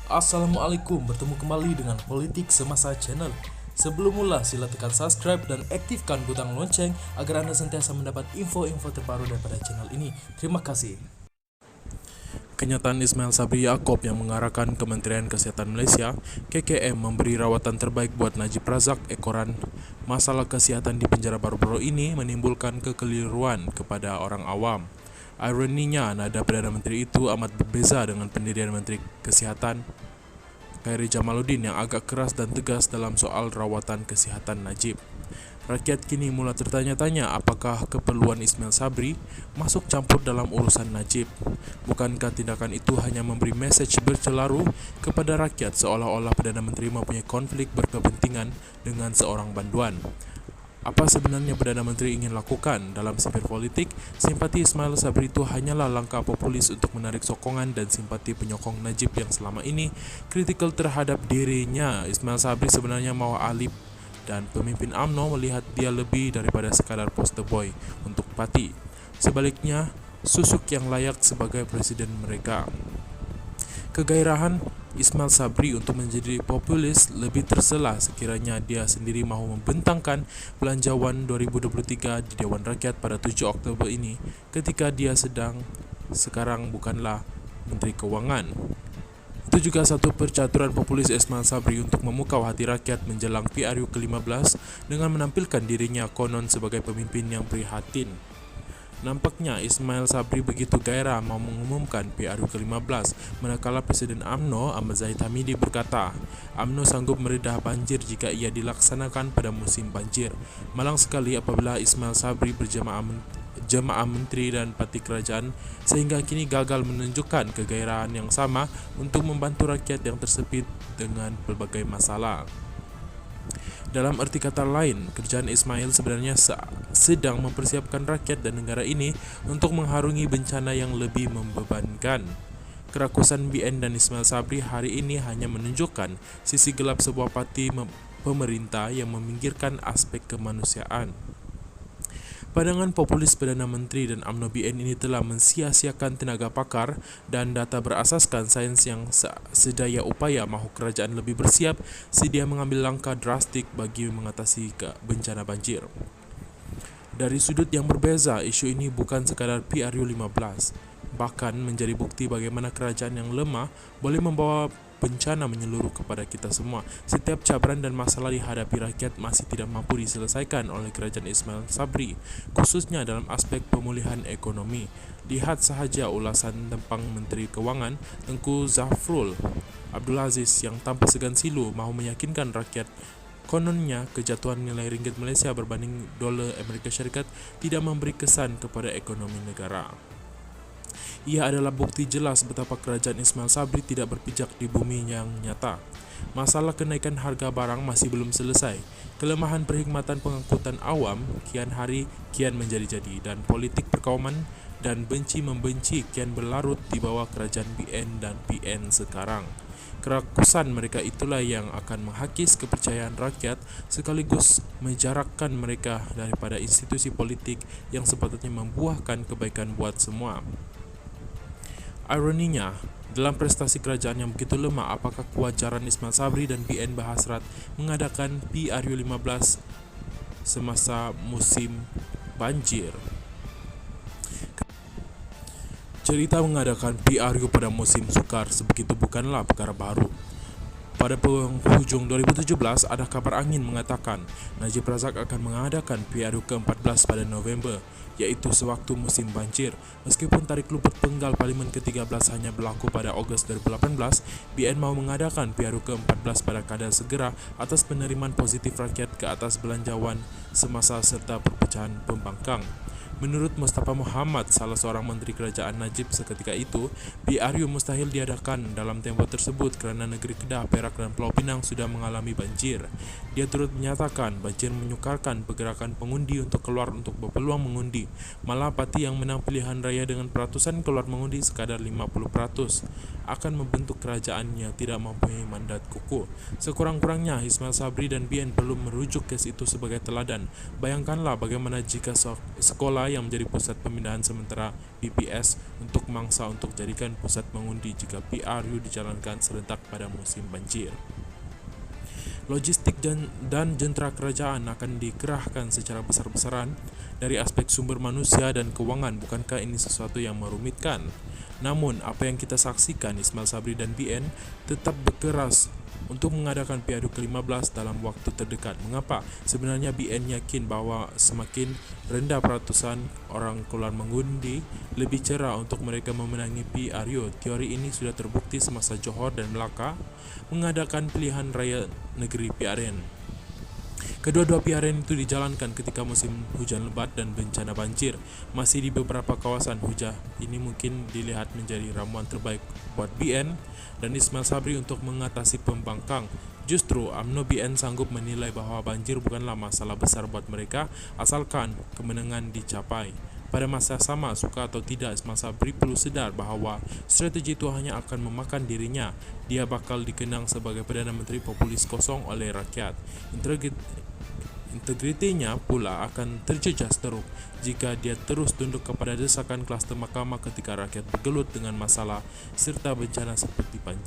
Assalamualaikum, bertemu kembali dengan Politik Semasa Channel. Sebelum mula, sila tekan subscribe dan aktifkan butang lonceng agar Anda sentiasa mendapat info-info terbaru daripada channel ini. Terima kasih. Kenyataan Ismail Sabri Yaakob yang mengarahkan Kementerian Kesehatan Malaysia, KKM, memberi rawatan terbaik buat Najib Razak ekoran masalah kesihatan di penjara baru-baru ini menimbulkan kekeliruan kepada orang awam. Ironinya, nada Perdana Menteri itu amat berbeza dengan pendirian Menteri Kesihatan Khairi Jamaluddin yang agak keras dan tegas dalam soal rawatan kesihatan Najib. Rakyat kini mula tertanya-tanya apakah keperluan Ismail Sabri masuk campur dalam urusan Najib. Bukankah tindakan itu hanya memberi mesej bercelaru kepada rakyat seolah-olah Perdana Menteri mempunyai konflik berkepentingan dengan seorang banduan? Apa sebenarnya Perdana Menteri ingin lakukan dalam sifir politik? Simpati Ismail Sabri itu hanyalah langkah populis untuk menarik sokongan dan simpati penyokong Najib yang selama ini kritikal terhadap dirinya. Ismail Sabri sebenarnya mahu alip dan pemimpin UMNO melihat dia lebih daripada sekadar poster boy untuk parti. Sebaliknya, susuk yang layak sebagai presiden mereka. Kegairahan Ismail Sabri untuk menjadi populis lebih tersela sekiranya dia sendiri mahu membentangkan Belanjawan 2023 di Dewan Rakyat pada 7 Oktober ini ketika dia sekarang bukanlah Menteri Kewangan. Itu juga satu percaturan populis Ismail Sabri untuk memukau hati rakyat menjelang PRU ke-15 dengan menampilkan dirinya konon sebagai pemimpin yang prihatin. Nampaknya Ismail Sabri begitu gairah mau mengumumkan PRU ke-15 manakala Presiden UMNO Ahmad Zahid Hamidi berkata, UMNO sanggup meredah banjir jika ia dilaksanakan pada musim banjir. Malang sekali apabila Ismail Sabri berjamaah menteri dan parti kerajaan sehingga kini gagal menunjukkan kegairahan yang sama untuk membantu rakyat yang tersepit dengan berbagai masalah. Dalam arti kata lain, kerjaan Ismail sebenarnya sedang mempersiapkan rakyat dan negara ini untuk mengharungi bencana yang lebih membebankan. Kerakusan BN dan Ismail Sabri hari ini hanya menunjukkan sisi gelap sebuah parti pemerintah yang meminggirkan aspek kemanusiaan. Pandangan populis Perdana Menteri dan UMNO BN ini telah mensia-siakan tenaga pakar dan data berasaskan sains yang sedaya upaya mahu kerajaan lebih bersiap sedia mengambil langkah drastik bagi mengatasi bencana banjir. Dari sudut yang berbeza, isu ini bukan sekadar PRU 15, bahkan menjadi bukti bagaimana kerajaan yang lemah boleh membawa bencana menyeluruh kepada kita semua. Setiap cabaran dan masalah dihadapi rakyat masih tidak mampu diselesaikan oleh kerajaan Ismail Sabri, khususnya dalam aspek pemulihan ekonomi. Lihat sahaja ulasan tentang Menteri Kewangan Tengku Zafrul Abdul Aziz yang tanpa segan silu mahu meyakinkan rakyat kononnya kejatuhan nilai ringgit Malaysia berbanding dolar Amerika Syarikat tidak memberi kesan kepada ekonomi negara. Ia adalah bukti jelas betapa kerajaan Ismail Sabri tidak berpijak di bumi yang nyata. Masalah kenaikan harga barang masih belum selesai. Kelemahan perkhidmatan pengangkutan awam kian hari kian menjadi-jadi dan politik perkauman dan benci-membenci kian berlarut di bawah kerajaan BN dan PN sekarang. Kerakusan mereka itulah yang akan menghakis kepercayaan rakyat sekaligus menjarakkan mereka daripada institusi politik yang sepatutnya membuahkan kebaikan buat semua. Ironinya, dalam prestasi kerajaan yang begitu lemah, apakah kewajaran Ismail Sabri dan BN berhasrat mengadakan PRU 15 semasa musim banjir? Cerita mengadakan PRU pada musim sukar sebegitu bukanlah perkara baru. Pada penghujung 2017, ada kabar angin mengatakan Najib Razak akan mengadakan PRU ke-14 pada November, iaitu sewaktu musim banjir. Meskipun tarik luput penggal Parlimen ke-13 hanya berlaku pada Ogos 2018, BN mahu mengadakan PRU ke-14 pada kadar segera atas penerimaan positif rakyat ke atas Belanjawan semasa serta perpecahan pembangkang. Menurut Mustafa Muhammad, salah seorang menteri kerajaan Najib seketika itu, PRU mustahil diadakan dalam tempoh tersebut kerana negeri Kedah, Perak dan Pulau Pinang sudah mengalami banjir. Dia turut menyatakan banjir menyukarkan pergerakan pengundi untuk keluar untuk berpeluang mengundi. Malah parti yang menang pilihan raya dengan peratusan keluar mengundi sekadar 50% akan membentuk kerajaan yang tidak mempunyai mandat kukuh. Sekurang-kurangnya Ismail Sabri dan BN perlu merujuk kes itu sebagai teladan. Bayangkanlah bagaimana jika sekolah Malaka yang menjadi pusat pemindahan sementara BPS untuk mangsa untuk jadikan pusat mengundi jika PRU dijalankan serentak pada musim banjir. Logistik dan jentera kerajaan akan dikerahkan secara besar-besaran dari aspek sumber manusia dan keuangan. Bukankah ini sesuatu yang merumitkan? Namun, apa yang kita saksikan, Ismail Sabri dan BN tetap berkeras untuk mengadakan PRU ke-15 dalam waktu terdekat. Mengapa? Sebenarnya BN yakin bahwa semakin rendah peratusan orang keluar mengundi, lebih cerah untuk mereka memenangi PRU. Teori ini sudah terbukti semasa Johor dan Melaka mengadakan pilihan raya negeri PRN. Kedua-dua PRN itu dijalankan ketika musim hujan lebat dan bencana banjir. Masih di beberapa kawasan, hujah ini mungkin dilihat menjadi ramuan terbaik buat BN dan Ismail Sabri untuk mengatasi pembangkang. Justru UMNO BN sanggup menilai bahwa banjir bukanlah masalah besar buat mereka asalkan kemenangan dicapai. Pada masa sama, suka atau tidak, Ismail Sabri perlu sedar bahawa strategi itu hanya akan memakan dirinya. Dia bakal dikenang sebagai Perdana Menteri populis kosong oleh rakyat. Integritinya pula akan terjejas teruk jika dia terus tunduk kepada desakan kluster mahkamah ketika rakyat bergelut dengan masalah serta bencana seperti banjir.